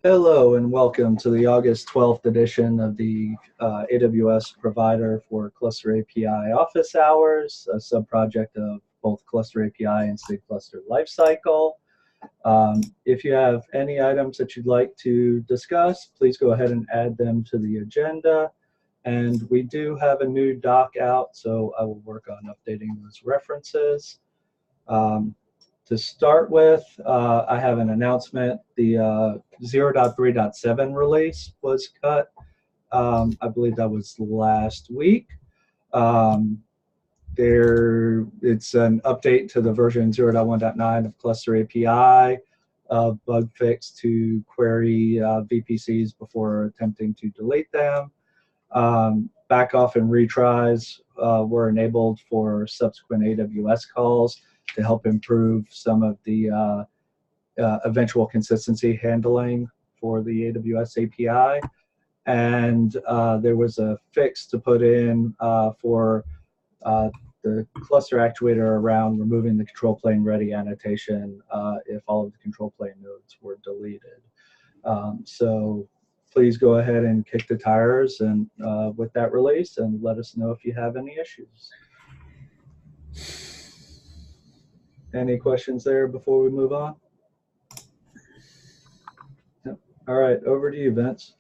Hello and welcome to the August 12th edition of the AWS Provider for Cluster API Office Hours, a subproject of both Cluster API and State Cluster Lifecycle. If you have any items that you'd like to discuss, please go ahead and add them to the agenda. And we do have a new doc out, so I will work on updating those references. Um, to start with, I have an announcement. The 0.3.7 release was cut. I believe that was last week. Um, it's an update to the version 0.1.9 of Cluster API, bug fix to query VPCs before attempting to delete them. Backoff and retries were enabled for subsequent AWS calls to help improve some of the eventual consistency handling for the AWS API. And there was a fix to put in for the cluster actuator around removing the control plane ready annotation if all of the control plane nodes were deleted. So please go ahead and kick the tires and with that release and let us know if you have any issues. Any questions there before we move on? Yep. All right, over to you, Vince.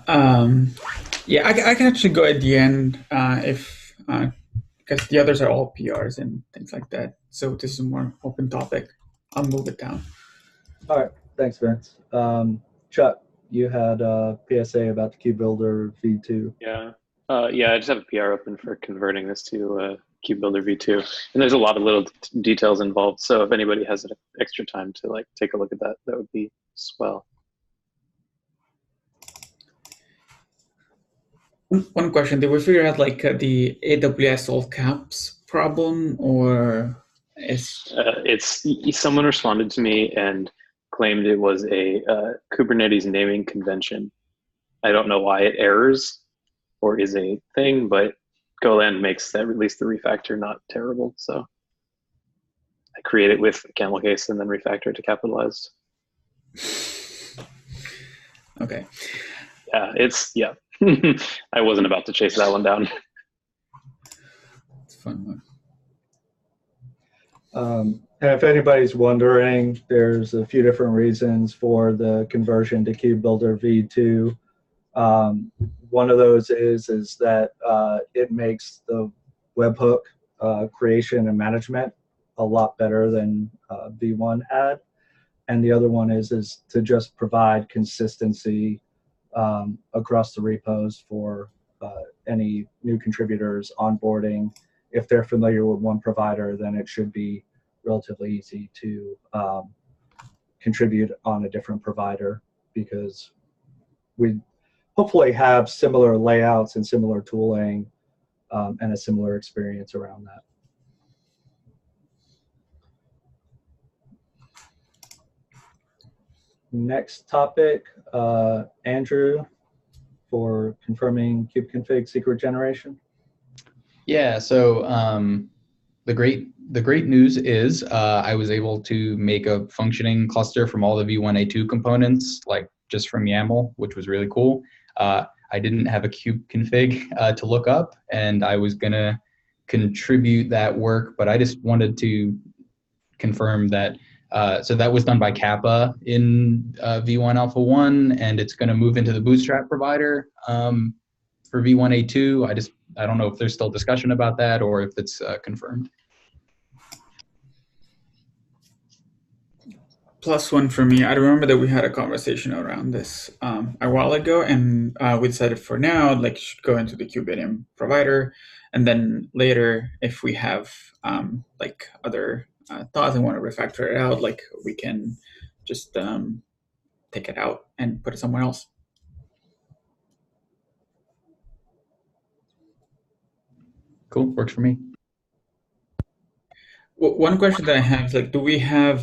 Yeah, I can actually go at the end if because the others are all PRs and things like that. So this is a more open topic. I'll move it down. All right, thanks, Vince. Chuck, you had a PSA about the Key Builder V2. Yeah, I just have a PR open for converting this to Cube Builder V2, and there's a lot of little details involved. So if anybody has extra time to like take a look at that, that would be swell. One question: did we figure out like the AWS all caps problem, or is It's someone responded to me and claimed it was a Kubernetes naming convention. I don't know why it errors or is a thing, but Golang makes that at least the refactor not terrible. So I create it with camel case and then refactor it to capitalized. okay? Yeah. I wasn't about to chase that one down. It's a fun one. And if anybody's wondering, there's a few different reasons for the conversion to Cube Builder V2. One of those is that it makes the webhook creation and management a lot better than V1 had. And the other one is to just provide consistency across the repos for any new contributors onboarding. If they're familiar with one provider, then it should be relatively easy to contribute on a different provider, because we hopefully have similar layouts and similar tooling and a similar experience around that. Next topic, Andrew, for confirming kubeconfig secret generation. Yeah, so the great news is I was able to make a functioning cluster from all the v1a2 components, like just from YAML, which was really cool. I didn't have a kubeconfig to look up, and I was gonna contribute that work, but I just wanted to confirm that. So that was done by Kappa in v1 alpha 1, and it's going to move into the Bootstrap provider for v1a2. I don't know if there's still discussion about that or if it's confirmed. Plus one for me. I remember that we had a conversation around this a while ago, and we decided for now, like, should go into the Kubernetes provider, and then later, if we have like other thoughts and want to refactor it out, like we can just take it out and put it somewhere else. Cool, works for me. One question that I have is, like, do we have,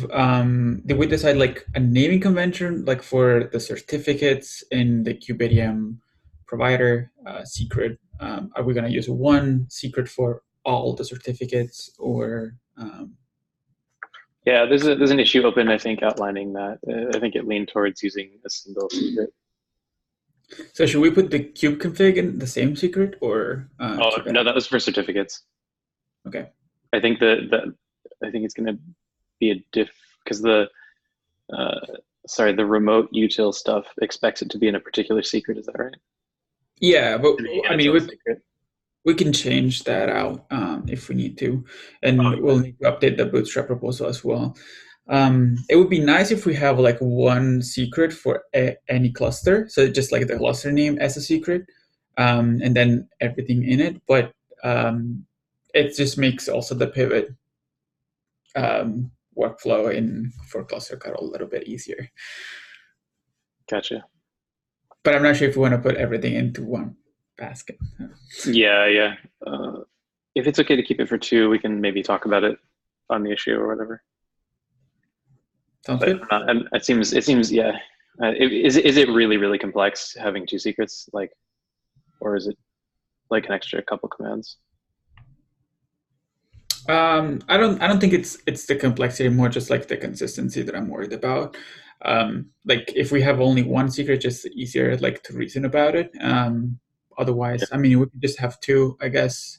did we decide like a naming convention, like for the certificates in the Kubernetes provider secret? Are we going to use one secret for all the certificates, or Yeah, there's an issue open, I think, outlining that. I think it leaned towards using a single secret. So should we put the kube config in the same secret or Oh keep it no, out? that was for certificates. Okay. I think I think it's going to be a diff because uh, the remote util stuff expects it to be in a particular secret. Is that right? Yeah, but To be in I its mean, own secret. we can change that out if we need to, and Oh, we'll need to update the bootstrap proposal as well. It would be nice if we have like one secret for any cluster, so just like the cluster name as a secret, and then everything in it. But it just makes also the pivot workflow in for cluster cut a little bit easier. gotcha. But I'm not sure if we want to put everything into one basket. Yeah. If it's okay to keep it for two, we can maybe talk about it on the issue or whatever. Sounds But good. and it seems yeah. Is it really complex having two secrets, like, or is it like an extra couple commands? I don't think it's the complexity, more just like the consistency that I'm worried about. Like if we have only one secret, just easier like to reason about it. Otherwise, I mean, we could just have two, I guess.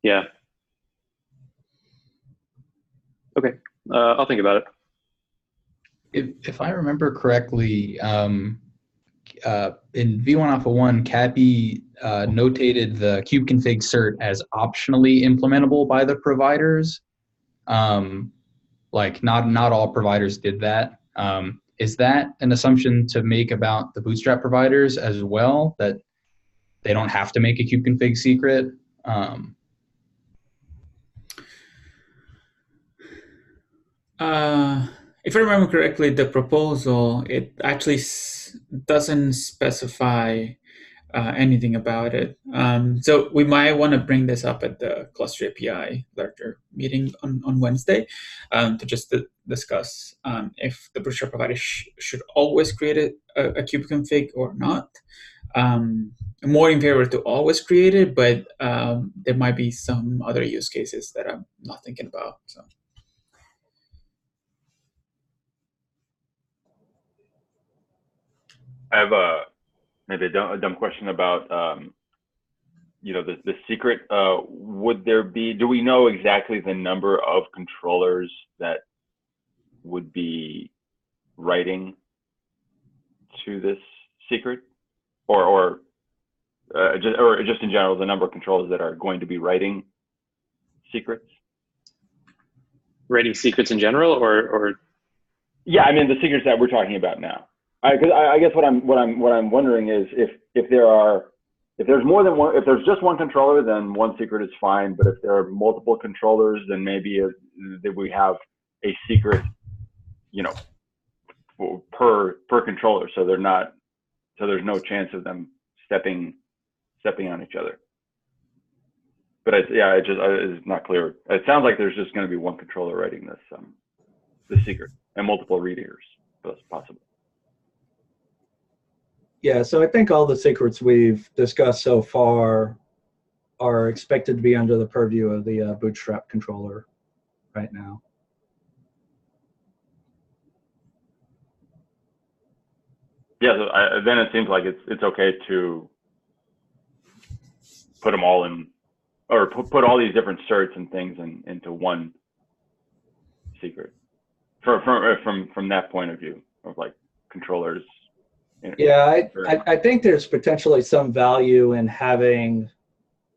Yeah. Okay. I'll think about it. If I remember correctly, in V1 Alpha 1, CAPI notated the kubeconfig cert as optionally implementable by the providers. Like not all providers did that. Is that an assumption to make about the Bootstrap providers as well, that they don't have to make a kubeconfig secret? If I remember correctly, the proposal, it actually doesn't specify anything about it. So we might want to bring this up at the Cluster API larger meeting on Wednesday to just discuss if the Bootstrap provider should always create a kubeconfig or not. I'm more in favor to always create it, but there might be some other use cases that I'm not thinking about. So. I have maybe a dumb question about the secret. Do we know exactly the number of controllers that would be writing to this secret, or just in general the number of controllers that are going to be writing secrets? Writing secrets in general, or yeah, I mean the secrets that we're talking about now. Because I guess what I'm wondering is if there's more than one, if there's just one controller, then one secret is fine. But if there are multiple controllers, then maybe that we have a secret, per controller, so there's no chance of them stepping on each other. But it's not clear. It sounds like there's just going to be one controller writing this secret and multiple readers, if that's possible. Yeah, so I think all the secrets we've discussed so far are expected to be under the purview of the Bootstrap controller right now. Yeah, so then it seems like it's okay to put them all in, or put all these different certs and things into one secret. From that point of view of like controllers. Yeah, I think there's potentially some value in having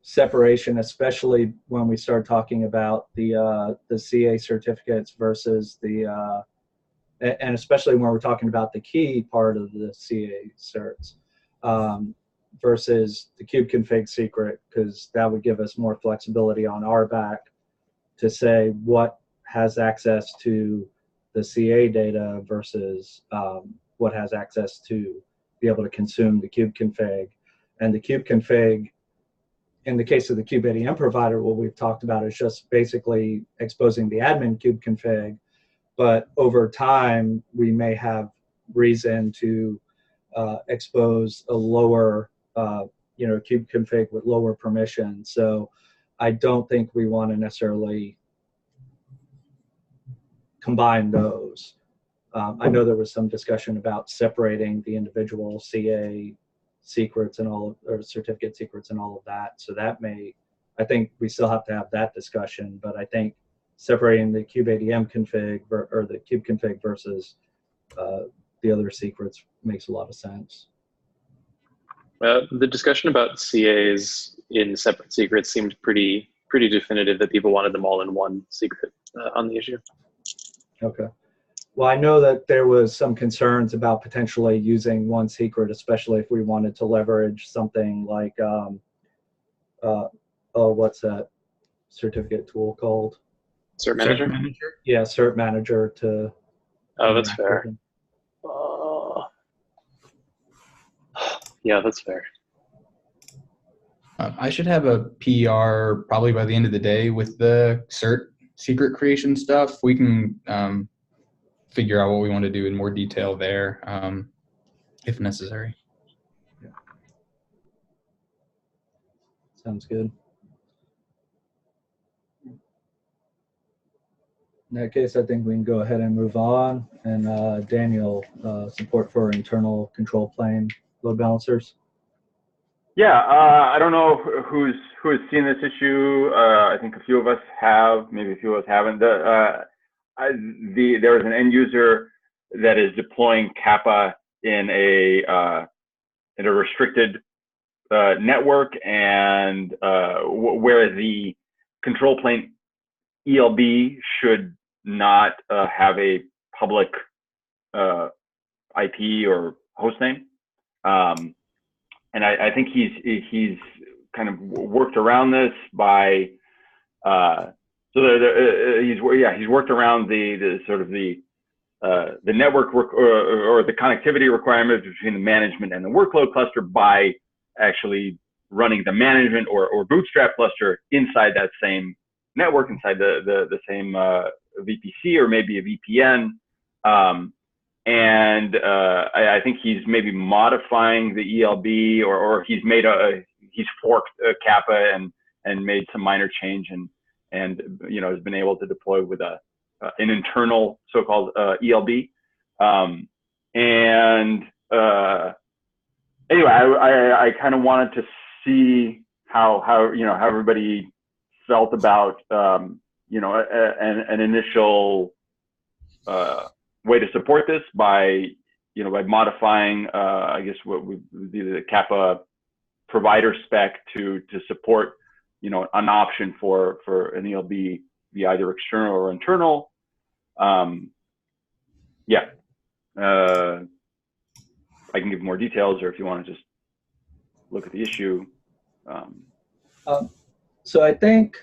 separation, especially when we start talking about the CA certificates versus and especially when we're talking about the key part of the CA certs versus the kubeconfig secret, because that would give us more flexibility on our back to say what has access to the CA data versus what has access to be able to consume the kubeconfig. And the kubeconfig, in the case of the kubeadm provider, what we've talked about is just basically exposing the admin kubeconfig, but over time we may have reason to expose a lower kubeconfig with lower permission. So I don't think we want to necessarily combine those. I know there was some discussion about separating the individual CA secrets and or certificate secrets and all of that. So that I think we still have to have that discussion, but I think separating the kubeadm config or the kubeconfig versus the other secrets makes a lot of sense. The discussion about CAs in separate secrets seemed pretty definitive that people wanted them all in one secret on the issue. Okay. Well, I know that there was some concerns about potentially using one secret, especially if we wanted to leverage something like, what's that certificate tool called? Cert Manager? Cert Manager? Yeah, Cert Manager to. Oh, that's fair. Yeah, that's fair. I should have a PR probably by the end of the day with the cert secret creation stuff. We can figure out what we want to do in more detail there if necessary. Yeah. Sounds good. In that case, I think we can go ahead and move on. And Daniel, support for internal control plane load balancers. Yeah, I don't know who has seen this issue. I think a few of us have, maybe a few of us haven't. There is an end user that is deploying Kappa in a restricted network, and where the control plane ELB should not have a public IP or host name. And I think he's kind of worked around this by he's worked around the sort of the network or the connectivity requirements between the management and the workload cluster by actually running the management or bootstrap cluster inside that same network, inside the same VPC or maybe a VPN. And I think he's maybe modifying the ELB, or he's forked Kappa and made some minor change and has been able to deploy with an internal so-called ELB. Anyway, I kind of wanted to see how everybody felt about an initial way to support this by modifying I guess what would be the Kappa provider spec to support an option for an ELB be either external or internal. I can give more details, or if you want to just look at the issue. So I think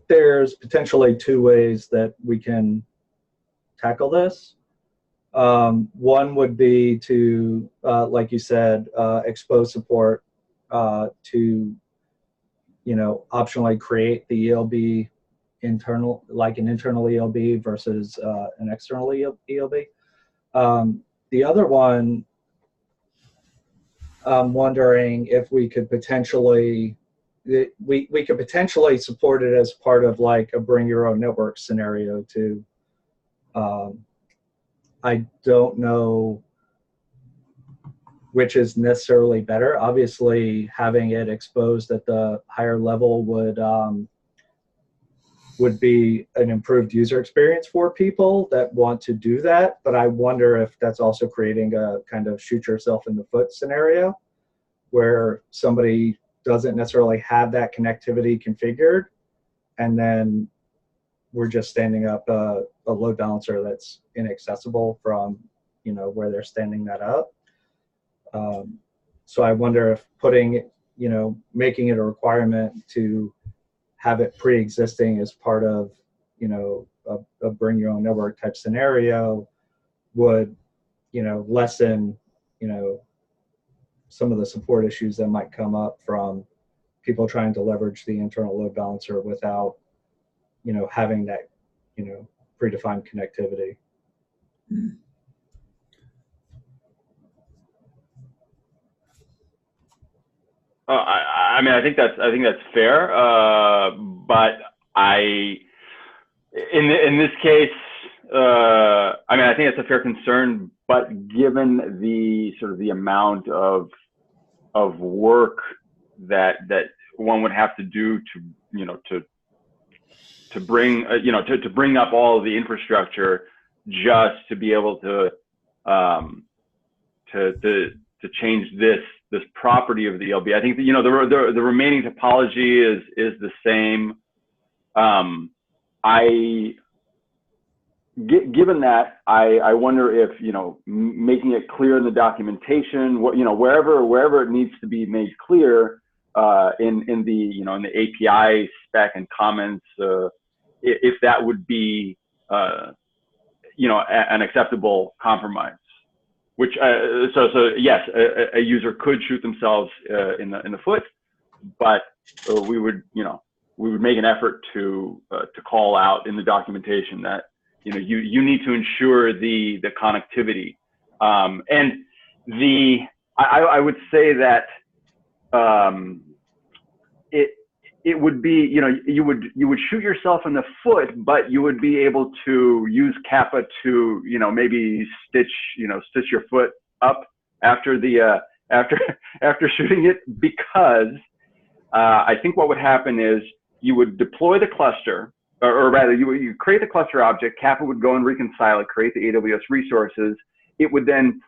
there's potentially two ways that we can tackle this. One would be to, like you said, expose support to, optionally create the ELB like an internal ELB versus an external ELB. The other one, I'm wondering if we could potentially support it as part of like a bring your own network scenario too. I don't know which is necessarily better. Obviously, having it exposed at the higher level would be an improved user experience for people that want to do that. But I wonder if that's also creating a kind of shoot yourself in the foot scenario where somebody doesn't necessarily have that connectivity configured, and then we're just standing up a load balancer that's inaccessible from where they're standing that up. So I wonder if making it a requirement to have it pre-existing as part of a bring your own network type scenario would lessen some of the support issues that might come up from people trying to leverage the internal load balancer without having that predefined connectivity. I mean, I think that's fair. But in this case, I mean, I think it's a fair concern. But given the sort of the amount of work that one would have to do to bring to bring up all of the infrastructure just to be able to change this property of the ELB. I think that, the remaining topology is the same. Given that, I wonder if, making it clear in the documentation, wherever it needs to be made clear, in the API spec and comments, if that would be, an acceptable compromise. Which so yes, a user could shoot themselves in the foot, but we would make an effort to call out in the documentation that you need to ensure the connectivity, and I would say that it would be, you would shoot yourself in the foot, but you would be able to use Kappa to maybe stitch your foot up after the after shooting it, because I think what would happen is you would deploy the cluster, or rather you create the cluster object. Kappa would go and reconcile it, create the AWS resources. It would then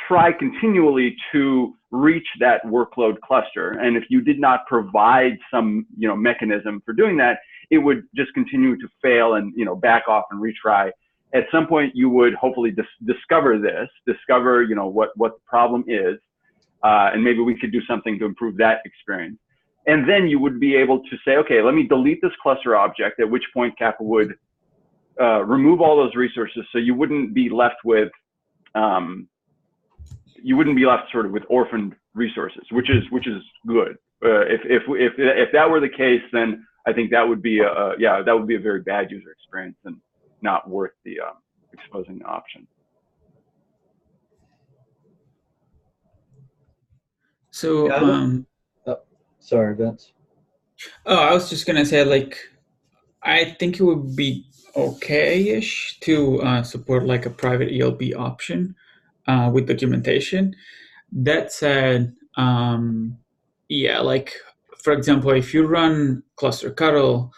try continually to reach that workload cluster. And if you did not provide some mechanism for doing that, it would just continue to fail and back off and retry. At some point, you would hopefully discover what the problem is, and maybe we could do something to improve that experience. And then you would be able to say, okay, let me delete this cluster object, at which point Kappa would remove all those resources, so you wouldn't be left with sort of with orphaned resources, which is good. If that were the case, then I think that would be a very bad user experience and not worth the exposing the option. So sorry, Vince. I was just gonna say, like, I think it would be okay-ish to support like a private ELB option with documentation. That said, yeah, like for example, if you run cluster cuddle,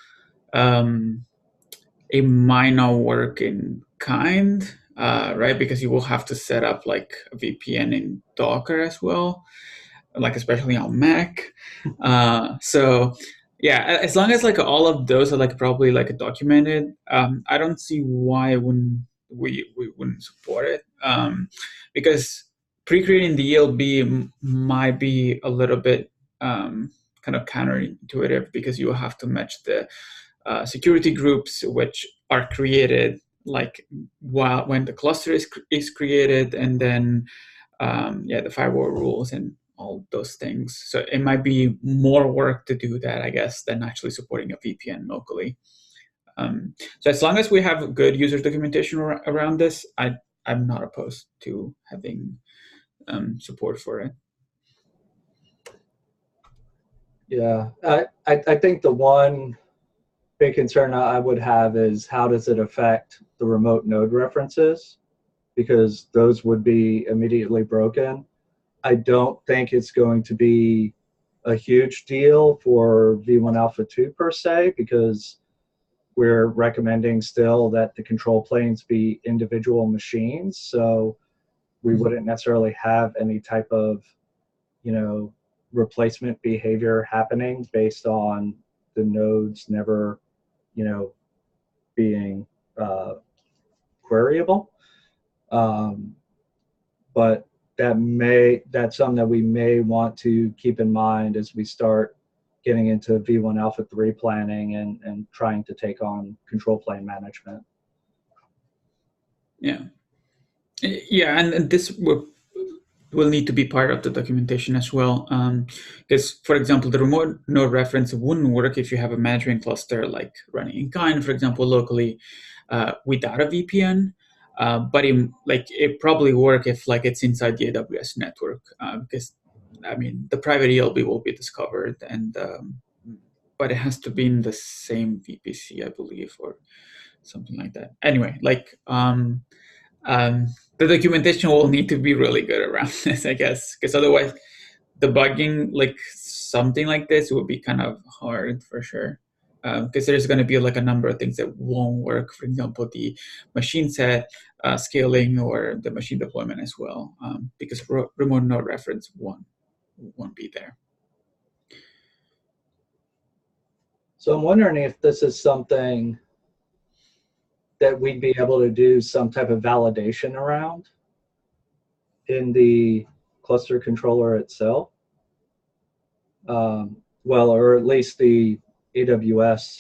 it might not work in kind, right? Because you will have to set up like a VPN in Docker as well, like especially on Mac. So yeah, as long as like all of those are like probably like documented, I don't see why we wouldn't support it, because pre-creating the ELB might be a little bit kind of counterintuitive, because you will have to match the security groups which are created like when the cluster is created, and then the firewall rules and all those things. So it might be more work to do that, I guess, than actually supporting a VPN locally. So as long as we have good user documentation around this, I'm not opposed to having support for it. Yeah, I think the one big concern I would have is how does it affect the remote node references, because those would be immediately broken. I don't think it's going to be a huge deal for V1 Alpha 2 per se, because we're recommending still that the control planes be individual machines. So we wouldn't necessarily have any type of, replacement behavior happening based on the nodes never, being queryable. But that's something that we may want to keep in mind as we start getting into V1 Alpha 3 planning and trying to take on control plane management. Yeah, and this will need to be part of the documentation as well, because for example, the remote node reference wouldn't work if you have a management cluster like running in kind, for example, locally without a VPN. But it probably work if like it's inside the AWS network, because I mean, the private ELB will be discovered, and but it has to be in the same VPC, I believe, or something like that. Anyway, like the documentation will need to be really good around this, I guess, because otherwise, debugging like something like this would be kind of hard for sure. Because there's going to be like a number of things that won't work. For example, the machine set scaling or the machine deployment as well, because remote node reference won't be there. So I'm wondering if this is something that we'd be able to do some type of validation around in the cluster controller itself. Well, or at least the AWS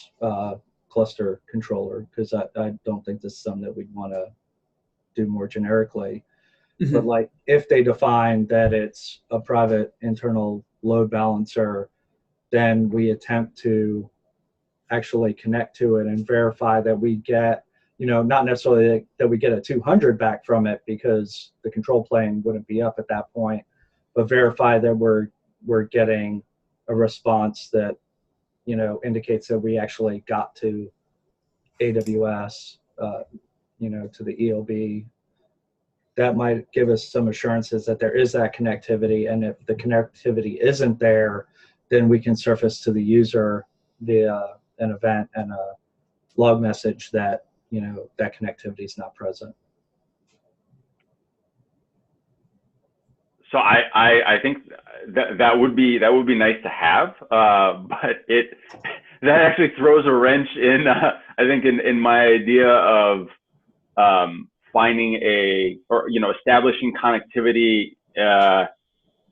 cluster controller, because I don't think this is something that we'd want to do more generically. Mm-hmm. But like if they define that it's a private internal load balancer, then we attempt to actually connect to it and verify that we get, not necessarily that we get a 200 back from it, because the control plane wouldn't be up at that point, but verify that we're getting a response that, indicates that we actually got to AWS, to the ELB. That might give us some assurances that there is that connectivity, and if the connectivity isn't there, then we can surface to the user via an event and a log message that, that connectivity is not present. So I think that would be nice to have, but that actually throws a wrench in I think in my idea of finding establishing connectivity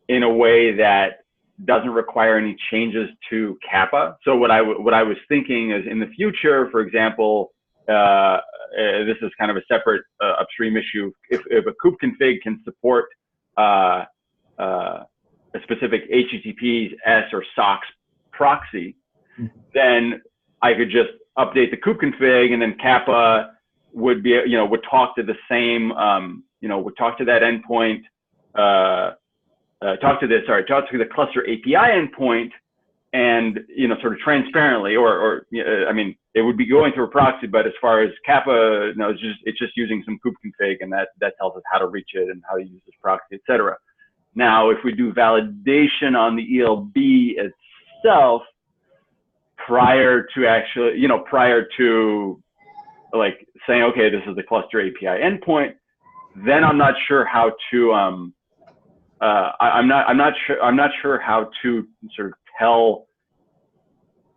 in a way that doesn't require any changes to Kappa. So what I was thinking is, in the future, for example, this is kind of a separate upstream issue. If a kube config can support a specific HTTPS or SOCKS proxy, then I could just update the kube config, and then Kappa would be, would talk to the same, would talk to that endpoint, talk to the cluster API endpoint, and sort of transparently, I mean, it would be going through a proxy, but as far as Kappa, it's just using some kube config, and that tells us how to reach it and how to use this proxy, etc. Now, if we do validation on the ELB itself prior to like saying, okay, this is the cluster API endpoint, then I'm not sure how to I'm not sure how to sort of tell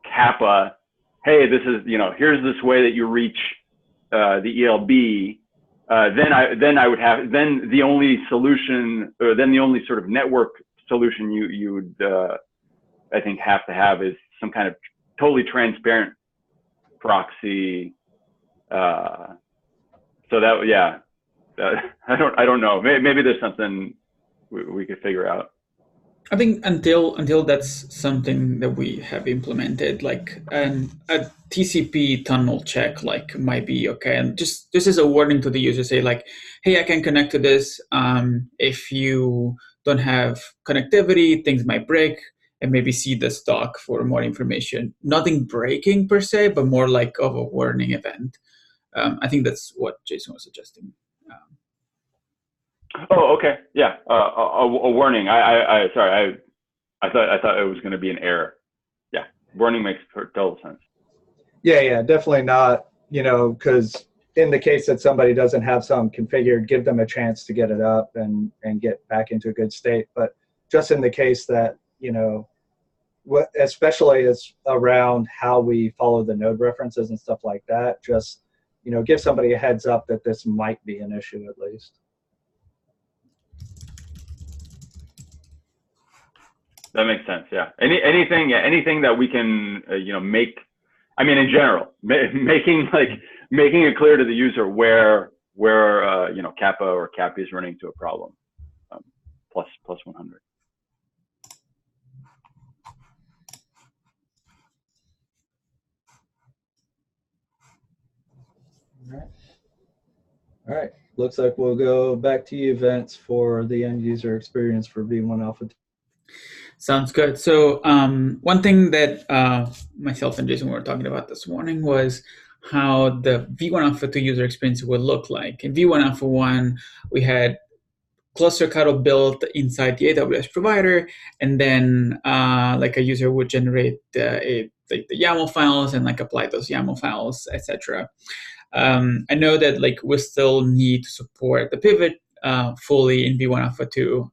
Kappa, hey, this is, here's this way that you reach the ELB. Then the only solution, or then the only sort of network solution you would I think have to have is some kind of totally transparent proxy. So that, yeah, I don't know. Maybe there's something we could figure out. I think until that's something that we have implemented, like a TCP tunnel check, like might be okay, and just as a warning to the user, say like, hey, I can connect to this. If you don't have connectivity, things might break, and maybe see the stock for more information. Nothing breaking per se, but more like of a warning event. I think that's what Jason was suggesting. Oh, okay, yeah, a warning. Sorry, I thought it was going to be an error. Yeah, warning makes total sense. Yeah, definitely not. Because in the case that somebody doesn't have some configured, give them a chance to get it up and get back into a good state. But just in the case that especially as around how we follow the node references and stuff like that, just give somebody a heads up that this might be an issue at least. That makes sense. Yeah. Anything that we can, make. I mean, in general, making it clear to the user where Kappa or Cappy is running into a problem. Plus 100. All right. Looks like we'll go back to events for the end user experience for V1 Alpha. Sounds good. So one thing that myself and Jason were talking about this morning was how the V1 Alpha 2 user experience would look like. In V1 Alpha 1, we had cluster cuddle built inside the AWS provider, and then like a user would generate the YAML files and like apply those YAML files, etc. I know that like we still need to support the pivot fully in V1 Alpha 2.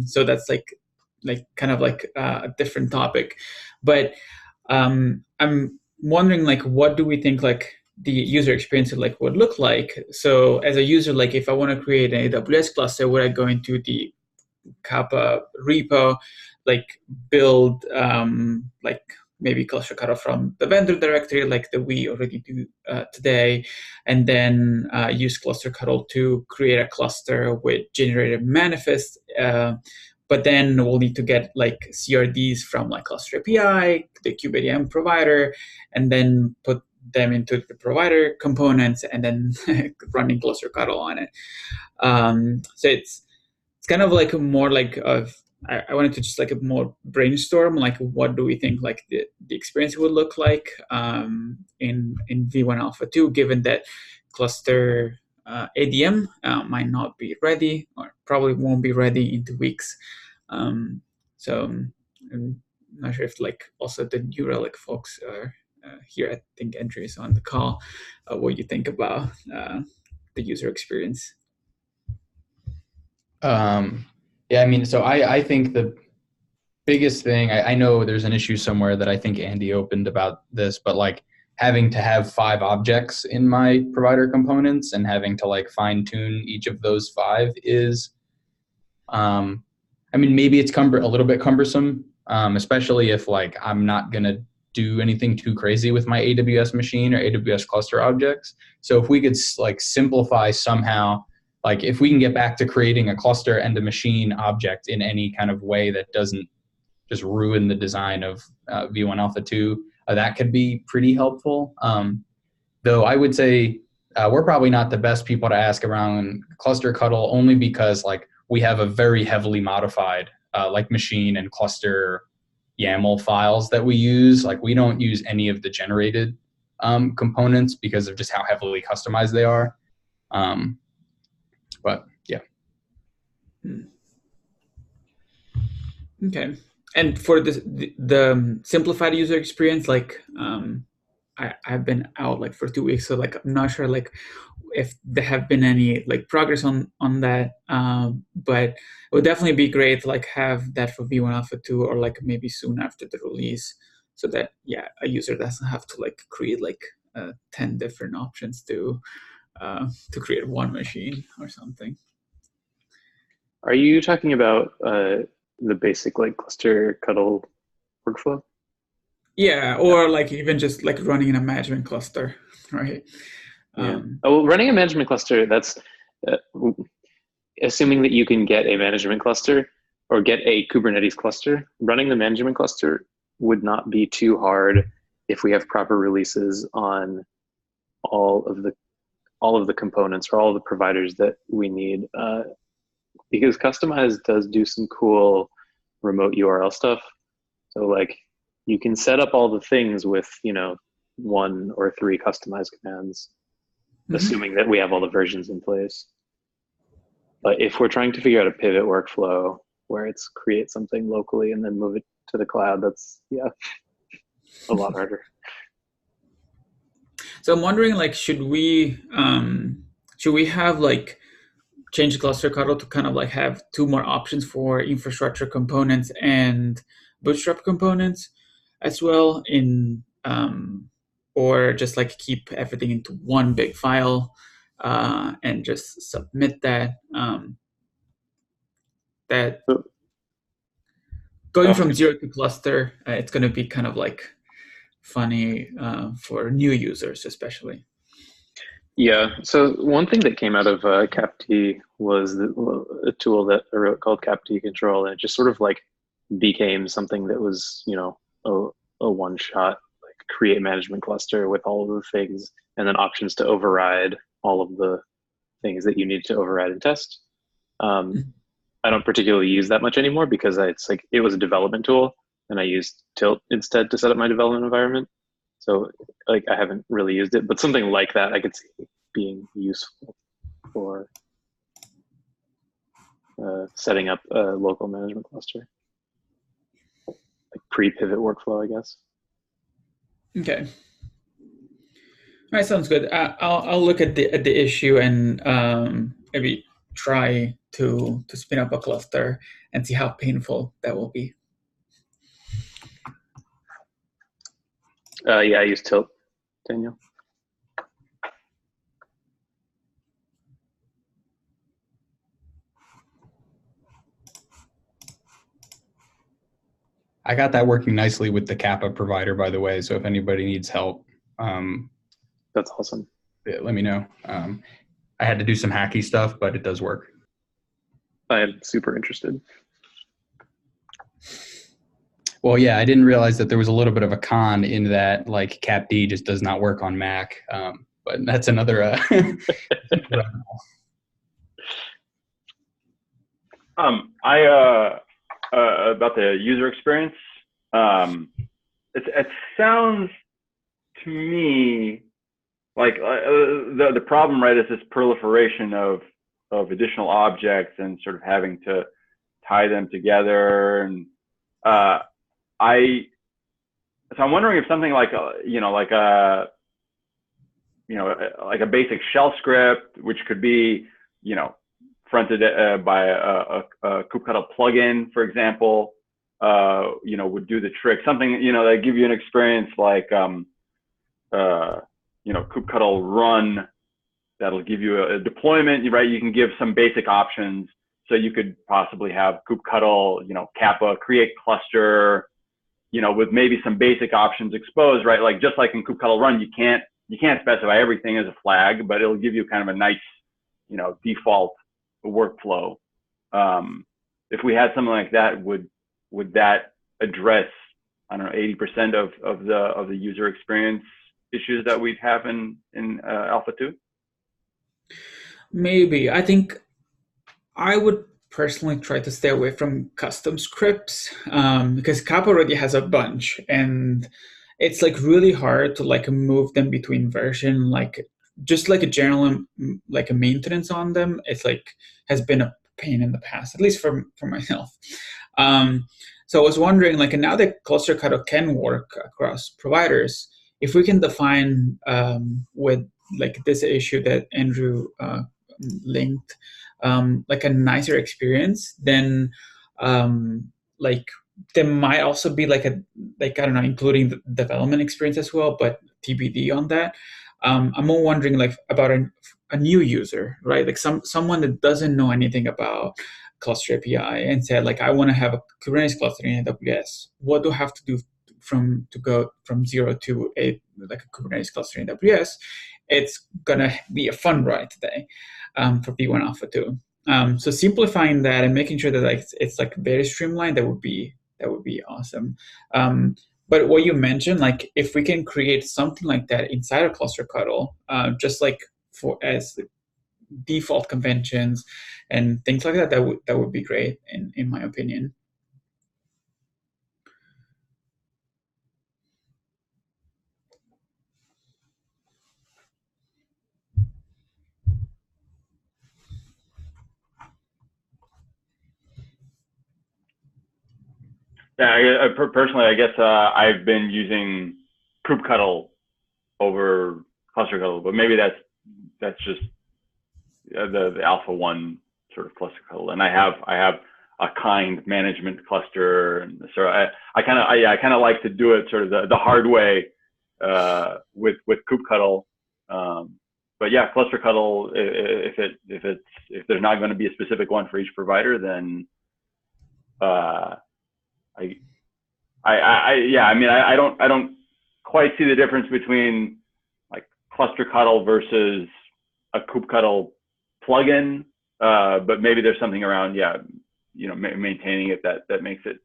So that's like kind of like a different topic. But I'm wondering like what do we think like the user experience like would look like? So as a user, like if I want to create an AWS cluster, would I go into the Kappa repo, like build like maybe cluster cutoff from the vendor directory, like that we already do today, and then use cluster cuddle to create a cluster with generated manifest. But then we'll need to get like CRDs from like cluster API, the kubeadm provider, and then put them into the provider components, and then running cluster cuddle on it. So it's kind of like a more like of I wanted to just like a more brainstorm like what do we think like the experience would look like in V1 Alpha 2, given that cluster ADM might not be ready or probably won't be ready in 2 weeks. So I'm not sure if like also the New Relic folks are here. I think Andrew is on the call. What you think about the user experience? Yeah, I mean, so I think the biggest thing, I know there's an issue somewhere that I think Andy opened about this, but like having to have 5 objects in my provider components and having to like fine tune each of those 5 is, I mean, maybe it's a little bit cumbersome, especially if like I'm not going to do anything too crazy with my AWS machine or AWS cluster objects. So if we could like simplify somehow, like if we can get back to creating a cluster and a machine object in any kind of way that doesn't just ruin the design of V1 Alpha 2, that could be pretty helpful. Though I would say we're probably not the best people to ask around cluster cuddle, only because like we have a very heavily modified like machine and cluster YAML files that we use. Like we don't use any of the generated components because of just how heavily customized they are. But yeah. Okay. And for the simplified user experience, like I've been out like for 2 weeks, so like I'm not sure like if there have been any like progress on that. But it would definitely be great to like have that for V1 Alpha 2 or like maybe soon after the release, so that a user doesn't have to like create like 10 different options to create one machine or something. Are you talking about the basic like cluster cuddle workflow? Yeah, or like even just like running in a management cluster, right? Yeah. Well, running a management cluster, that's assuming that you can get a management cluster or get a Kubernetes cluster. Running the management cluster would not be too hard if we have proper releases on all of the components or all of the providers that we need. Because Kustomize does do some cool remote URL stuff. So like you can set up all the things with, 1 or 3 customized commands, assuming that we have all the versions in place. But if we're trying to figure out a pivot workflow where it's create something locally and then move it to the cloud, that's a lot harder. So I'm wondering, like, should we have like change the cluster cuddle to kind of like have 2 more options for infrastructure components and bootstrap components as well in or just like keep everything into one big file and just submit that going from 0 to cluster, it's going to be kind of like funny for new users especially. Yeah, so one thing that came out of CapT was a tool that I wrote called CapT Control, and it just sort of like became something that was, a one-shot, like create management cluster with all of the things, and then options to override all of the things that you need to override and test. I don't particularly use that much anymore because it's like it was a development tool, and I used Tilt instead to set up my development environment. So like I haven't really used it, but something like that I could see being useful for setting up a local management cluster, like pre-pivot workflow, I guess. Okay. All right, sounds good. I'll look at the issue and maybe try to spin up a cluster and see how painful that will be. Yeah, I use Tilt, Daniel. I got that working nicely with the Kappa provider, by the way. So if anybody needs help, That's awesome. let me know. I had to do some hacky stuff, but it does work. I am super interested. Well, yeah, I didn't realize that there was a little bit of a con in that, like CapD just does not work on Mac. But that's another. About the user experience. It sounds to me like the problem, right, is this proliferation of additional objects and sort of having to tie them together. And so I'm wondering if something like like a basic shell script, which could be fronted by a kubectl plugin, for example, would do the trick. Something that give you an experience like kubectl run, that'll give you a deployment, right? You can give some basic options, so you could possibly have kubectl kappa create cluster, with maybe some basic options exposed, right? Like just like in kubectl run, you can't specify everything as a flag, but it'll give you kind of a nice default workflow. If we had something like that, would that address, I don't know, 80% of the user experience issues that we'd have in Alpha 2? Maybe. I think I would personally try to stay away from custom scripts because Kappa already has a bunch, and it's like really hard to like move them between version, like just like a general like a maintenance on them. It's like has been a pain in the past, at least for myself. So I was wondering, like, now that cluster cutoff can work across providers, if we can define with like this issue that Andrew linked, like a nicer experience, then like there might also be like I don't know, including the development experience as well, but TBD on that. I'm more wondering like about a new user, right? Like someone that doesn't know anything about cluster API and said like, I want to have a Kubernetes cluster in AWS. What do I have to do to go from 0 to a Kubernetes cluster in AWS? It's gonna be a fun ride today for V1 Alpha 2. So simplifying that and making sure that like it's like very streamlined, that would be awesome. But what you mentioned, like if we can create something like that inside of cluster cuddle, just like for as default conventions and things like that, that would be great in my opinion. Yeah, personally, I guess I've been using kubectl over cluster cuddle, but maybe that's just the Alpha 1 sort of cluster cuddle, and I have a kind management cluster, and so I kind of like to do it sort of the hard way with kubectl. But yeah, cluster cuddle, if there's not going to be a specific one for each provider, then I don't quite see the difference between like cluster cuddle versus a kubectl plugin, but maybe there's something around maintaining it that makes it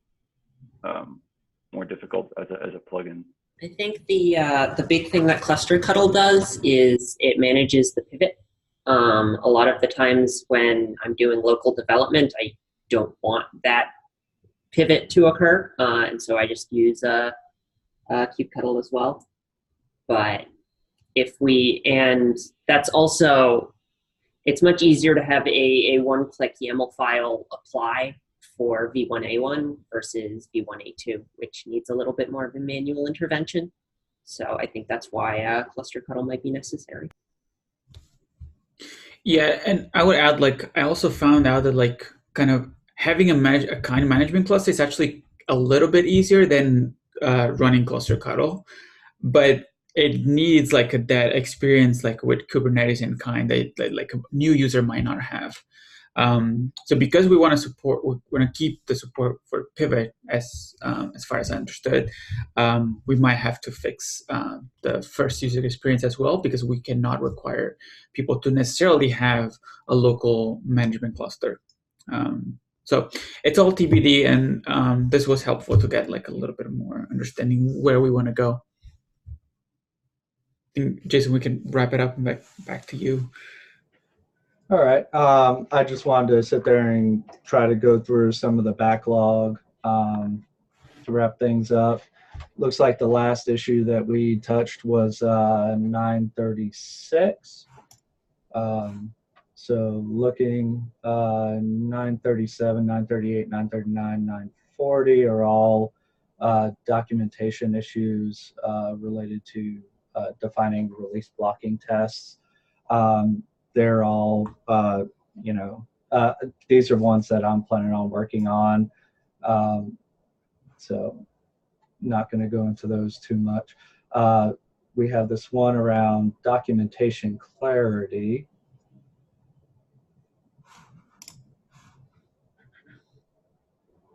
more difficult as a plugin. I think the big thing that cluster cuddle does is it manages the pivot. A lot of the times when I'm doing local development, don't want that pivot to occur, and so I just use kubectl as well. But and that's also, it's much easier to have a one-click YAML file apply for V1A1 versus V1A2, which needs a little bit more of a manual intervention. So I think that's why cluster cuddle might be necessary. Yeah, and I would add, like, I also found out that, like, kind of having a kind management cluster is actually a little bit easier than running cluster cuddle, but it needs like that experience, like with Kubernetes and kind, that like a new user might not have. So because we want to keep the support for pivot as far as I understood, we might have to fix the first user experience as well, because we cannot require people to necessarily have a local management cluster. So it's all TBD, and this was helpful to get like a little bit more understanding where we want to go. I think, Jason, we can wrap it up and back to you. All right. I just wanted to sit there and try to go through some of the backlog to wrap things up. Looks like the last issue that we touched was 936. So looking 937, 938, 939, 940 are all documentation issues related to defining release blocking tests. They're all, these are ones that I'm planning on working on. So not going to go into those too much. We have this one around documentation clarity.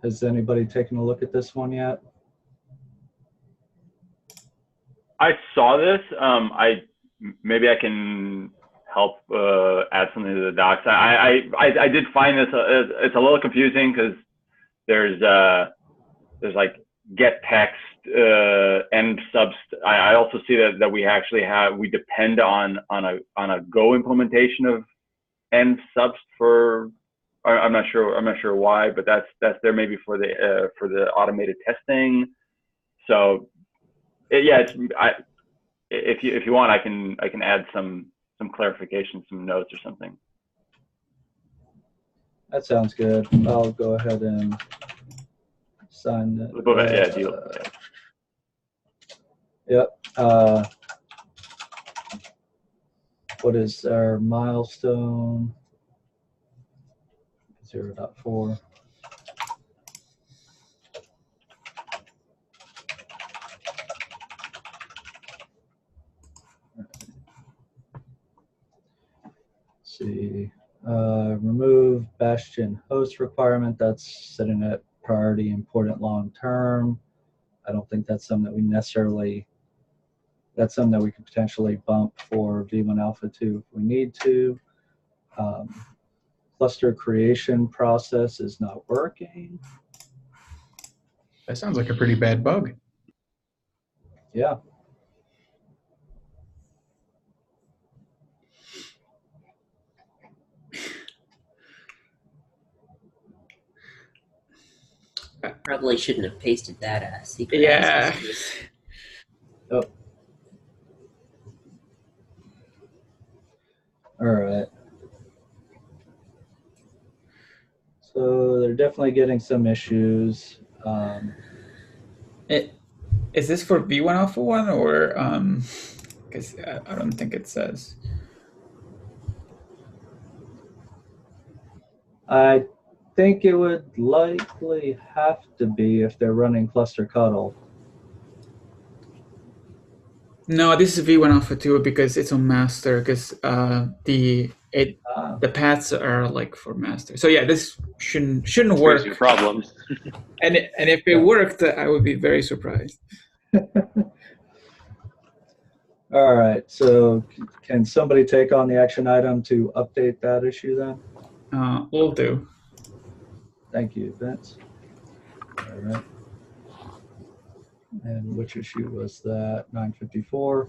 Has anybody taken a look at this one yet? I saw this. Maybe I can help add something to the docs. I did find this. It's a little confusing because there's like get text end subs. I also see that we depend on a Go implementation of end subs for. I'm not sure why, but that's there maybe for the automated testing. So if you want, I can add some clarification, some notes or something. That sounds good. I'll go ahead and sign that. Deal. Yep. What is our milestone? 0.4. See, remove Bastion host requirement. That's setting it priority important long term. I don't think that's something that we necessarily, that's something that we could potentially bump for V1 Alpha 2 if we need to. Cluster creation process is not working. That sounds like a pretty bad bug. Yeah. Probably shouldn't have pasted that secret Yeah. access. Oh. All right. So they're definitely getting some issues. Is this for V1 Alpha 1 or because I don't think it says. I think it would likely have to be if they're running cluster cuddle. No, this is V1 Alpha 2 because it's on master, because the paths are like for master. So yeah, this shouldn't work. Here's your problem. And if it worked, I would be very surprised. All right, so can somebody take on the action item to update that issue then? Will do. Thank you, Vince. All right. And which issue was that? 954.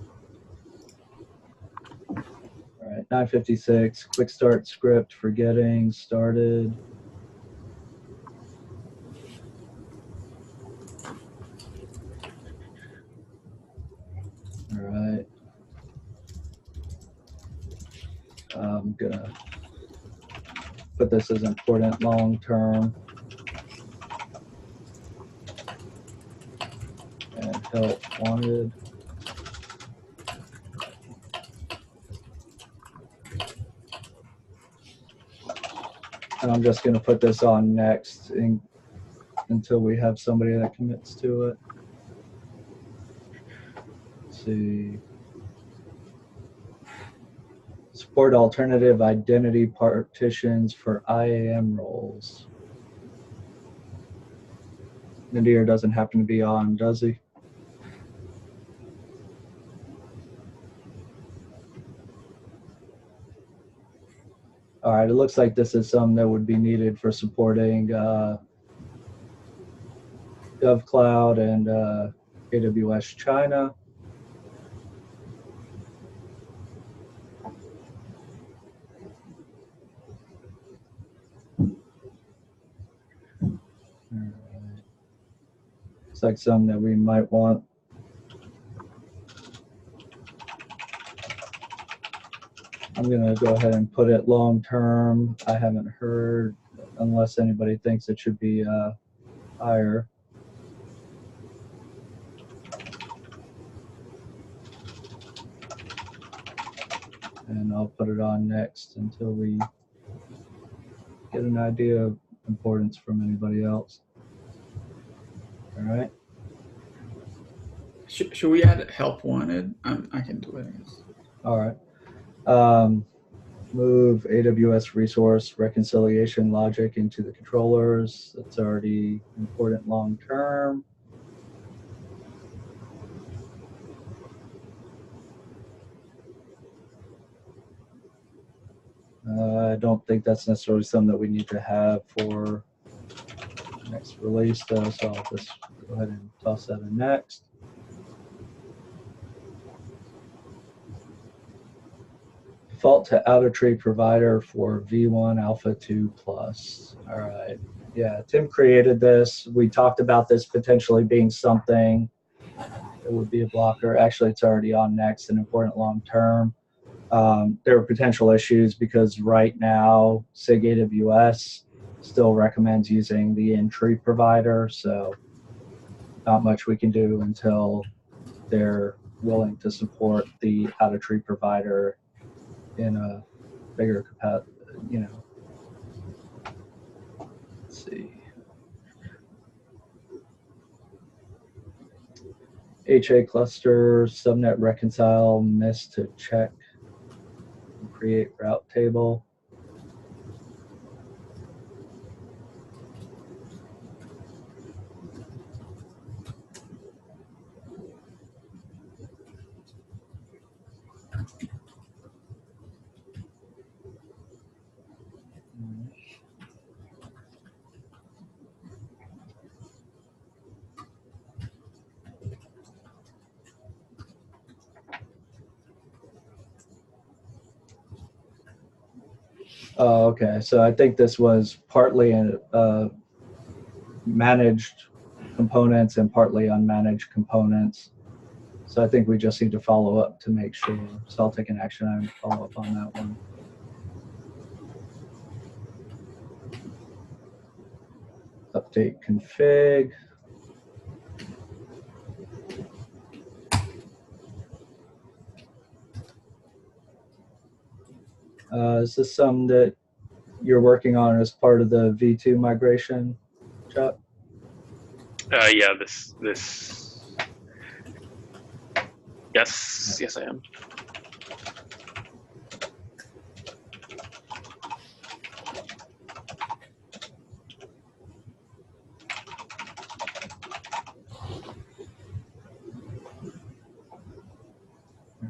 All right, 956, quick start script for getting started. I'm gonna put this as important long term and help wanted. And I'm just gonna put this on next until we have somebody that commits to it. Let's see. Support alternative identity partitions for IAM roles. Nadir doesn't happen to be on, does he? All right, it looks like this is something that would be needed for supporting GovCloud and AWS China. It's like something that we might want. I'm gonna go ahead and put it long term. I haven't heard, unless anybody thinks it should be higher. And I'll put it on next until we get an idea of importance from anybody else. All right. Should we add help wanted? I can do it, I guess. All right. Move AWS resource reconciliation logic into the controllers. That's already important long term. I don't think that's necessarily something that we need to have for next release though, so I'll just go ahead and toss that in next. Default to outer tree provider for V1 Alpha 2 Plus. All right. Yeah, Tim created this. We talked about this potentially being something that would be a blocker. Actually, it's already on next, an important long term. There are potential issues because right now, SIG AWS still recommends using the in-tree provider, so not much we can do until they're willing to support the out-of-tree provider in a bigger capacity, you know. Let's see. HA cluster, subnet reconcile, miss to check, create route table. Oh, okay. So I think this was partly managed components and partly unmanaged components. So I think we just need to follow up to make sure. So I'll take an action item to follow up on that one. Update config. Is this something that you're working on as part of the V2 migration, Chuck? Yeah, this. Yes, I am.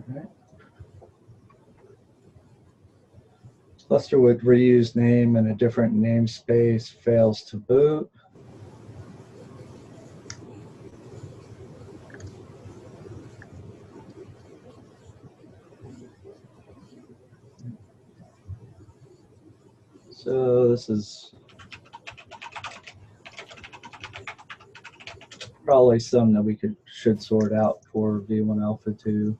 Right. Cluster with reused name and a different namespace fails to boot. So this is probably some that we should sort out for V1 Alpha 2.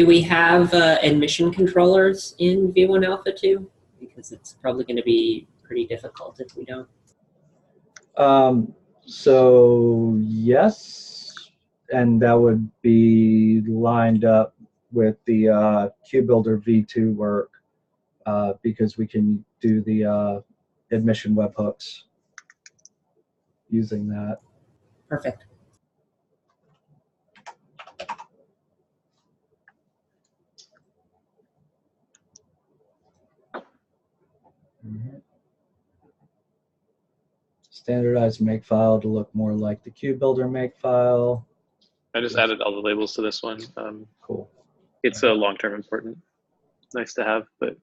Do we have admission controllers in V1 Alpha 2? Because it's probably going to be pretty difficult if we don't. So yes, and that would be lined up with the QBuilder V2 work because we can do the admission webhooks using that. Perfect. Standardized makefile to look more like the QBuilder makefile. I just added all the labels to this one. Cool. It's a long-term important, nice to have, but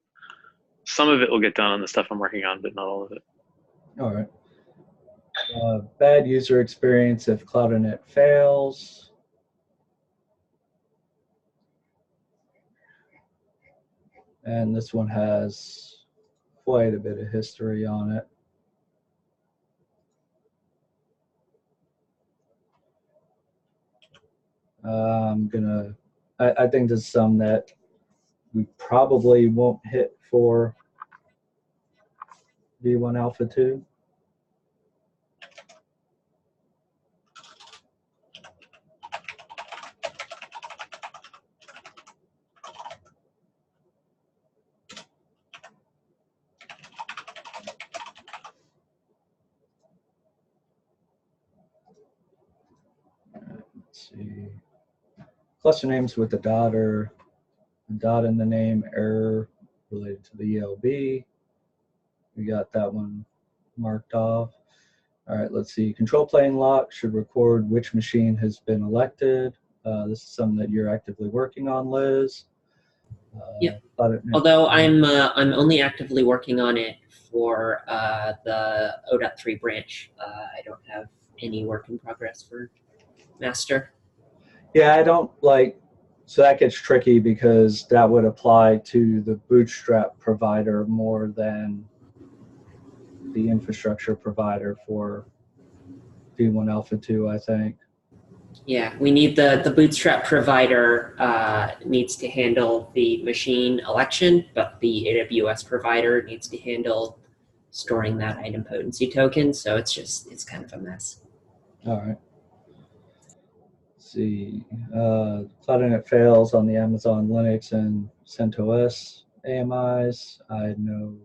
some of it will get done on the stuff I'm working on, but not all of it. All right. Bad user experience if Cloud.net fails. And this one has quite a bit of history on it. I think there's some that we probably won't hit for V1 Alpha 2. Let's see. Cluster names with the dot or dot in the name, error related to the ELB. We got that one marked off. All right, let's see. Control plane lock should record which machine has been elected. This is something that you're actively working on, Liz. Yep. Although I'm only actively working on it for the O.3 branch. I don't have any work in progress for master. Yeah, I don't like, so that gets tricky because that would apply to the bootstrap provider more than the infrastructure provider for V1 Alpha 2, I think. Yeah, we need the bootstrap provider needs to handle the machine election, but the AWS provider needs to handle storing that item potency token. So it's kind of a mess. All right. Let's see. Cloud.net fails on the Amazon Linux and CentOS AMIs. I know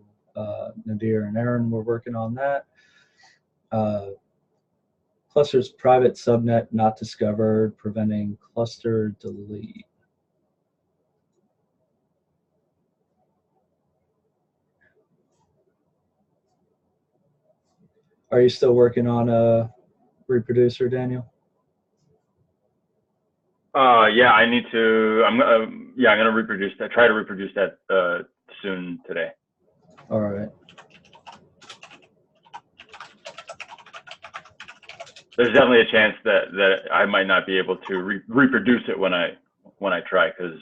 Nadir and Aaron were working on that. Cluster's private subnet not discovered, preventing cluster delete. Are you still working on a reproducer, Daniel? Yeah, I need to. I'm gonna reproduce that. Try to reproduce that soon today. All right. There's definitely a chance that I might not be able to reproduce it when I try, because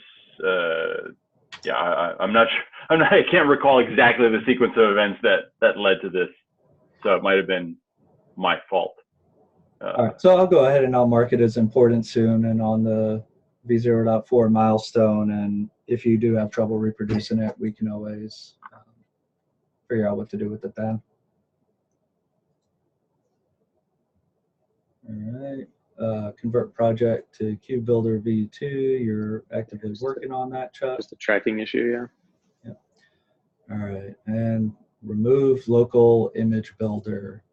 yeah, I'm not sure. I can't recall exactly the sequence of events that led to this, so it might have been my fault. All right, so I'll go ahead and I'll mark it as important soon and on the V0.4 milestone. And if you do have trouble reproducing it, we can always figure out what to do with it then. All right, convert project to QBuilder V2. You're actively working on that, Chuck. Just a tracking issue, yeah. Yep. All right, and remove local image builder.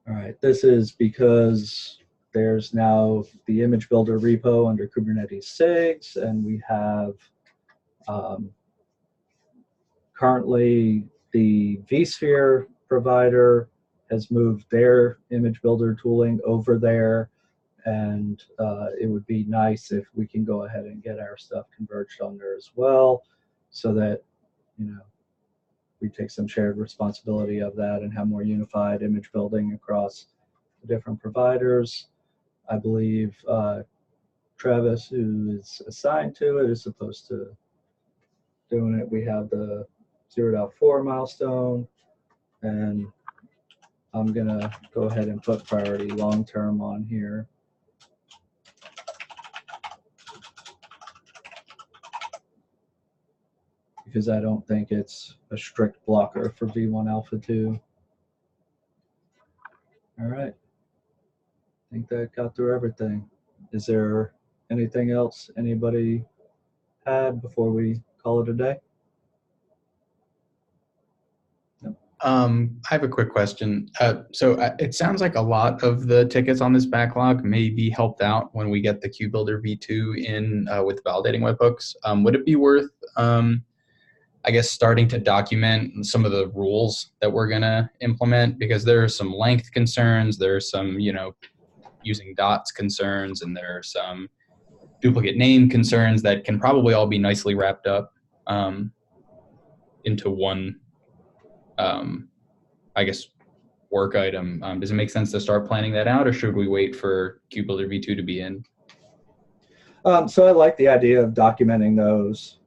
All right, this is because there's now the image builder repo under Kubernetes SIGs, and we have currently the vSphere provider has moved their image builder tooling over there, and it would be nice if we can go ahead and get our stuff converged on there as well, so that, you know, we take some shared responsibility of that and have more unified image building across the different providers. I believe Travis, who is assigned to it, is supposed to doing it. We have the 0.4 milestone, and I'm gonna go ahead and put priority long-term on here. because I don't think it's a strict blocker for V1 Alpha 2. All right. I think that got through everything. Is there anything else anybody had before we call it a day? I have a quick question. It sounds like a lot of the tickets on this backlog may be helped out when we get the QBuilder v2 in with validating webhooks. Would it be worth, I guess, starting to document some of the rules that we're going to implement? Because there are some length concerns, there are some, using dots concerns, and there are some duplicate name concerns that can probably all be nicely wrapped up into one I guess, work item. Does it make sense to start planning that out, or should we wait for QBuilder v2 to be in? So I like the idea of documenting those.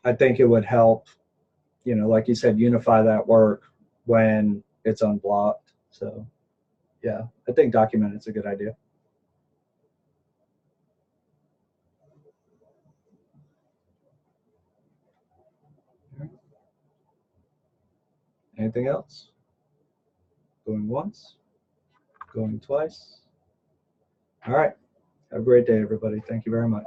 I think it would help, like you said, unify that work when it's unblocked. So yeah, I think document is a good idea. Anything else? Going once? Going twice? All right. Have a great day, everybody. Thank you very much.